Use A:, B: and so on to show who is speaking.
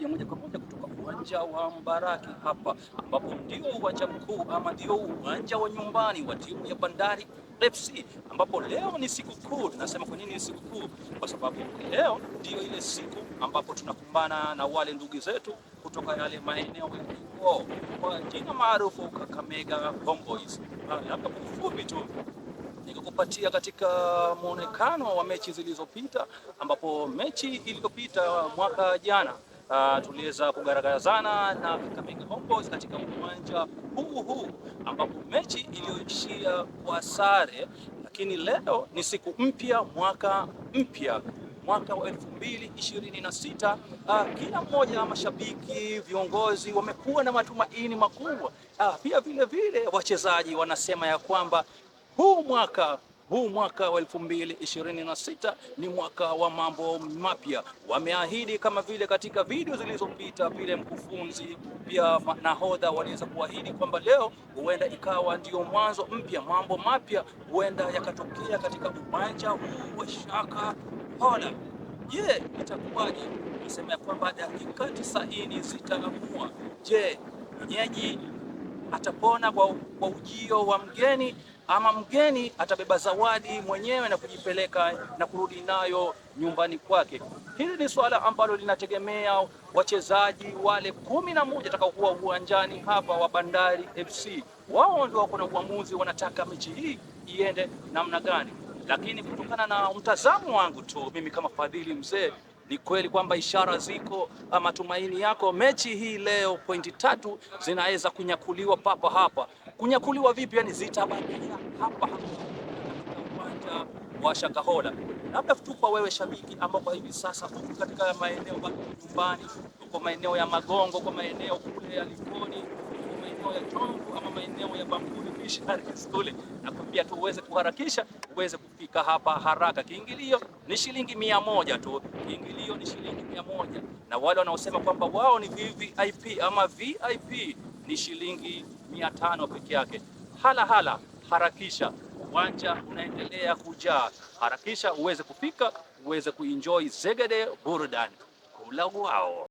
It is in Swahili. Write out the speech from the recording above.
A: Nakuja moja kwa moja kutoka uwanja wa Mbaraki hapa, ambapo ndio uwanja mkuu ama ndio uwanja wa nyumbani wa timu ya Bandari FC, ambapo leo ni siku kuu. Nasema kwa nini ni siku kuu? Kwa sababu leo ndio ile siku ambapo tunakumbana na wale ndugu zetu kutoka yale maeneo ya Kigoo kwa jina maarufu Kakamega Homeboyz. Labda kwa ufupi tu nikakupatia katika muonekano wa mechi zilizopita, ambapo mechi iliyopita mwaka jana tuliweza kugaragazana na Kakamega Homeboyz katika uwanja huu ambapo mechi iliyoishia kwa sare, lakini leo ni siku mpya, mwaka mpya, mwaka wa 2026. Kila mmoja wa mashabiki, viongozi wamekuwa na matumaini makubwa. Pia vile vile wachezaji wanasema ya kwamba huu mwaka wa 2026 ni mwaka wa mambo mapya. Wameahidi kama vile katika video zilizopita, vile mkufunzi pia nahodha waliweza kuahidi kwamba leo huenda ikawa ndio mwanzo mpya, mambo mapya huenda yakatokea katika uwanja huu wa Shakahola. Je, itakuwaje? Nasema ya kwamba dakika 90 zitaamua. Je, mwenyeji atapona kwa ujio wa mgeni ama mgeni atabeba zawadi mwenyewe na kujipeleka na kurudi nayo nyumbani kwake? Hili ni swala ambalo linategemea wachezaji wale 11 watakaokuwa uwanjani hapa wa Bandari FC. Wao ndio wako na uamuzi, wanataka mechi hii iende namna gani. Lakini kutokana na mtazamo wangu tu mimi kama Fadhili Mzee, ni kweli kwamba ishara ziko. Matumaini yako mechi hii leo, pointi 3 zinaweza kunyakuliwa papa hapa. Kunyakuliwa vipi? Yani zitabakia hapa uwanja wa Shakahola. Labda tupa wewe shabiki ambao kwa hivi sasa uko katika maeneo ya nyumbani, uko maeneo ya Magongo, kwa maeneo kule ya Likoni, uko maeneo ya Tongo ama maeneo ya Bamburi kule, na pia tu uweze kuharakisha uweze kufika hapa haraka. Kiingilio ni shilingi 100 tu, kiingilio ni shilingi 100, na wale wanaosema kwamba wao ni VVIP ama VIP ni shilingi 500 peke yake. Harakisha, uwanja unaendelea kujaa. Harakisha uweze kufika, uweze kuenjoy Zegede burudani. Kula wao.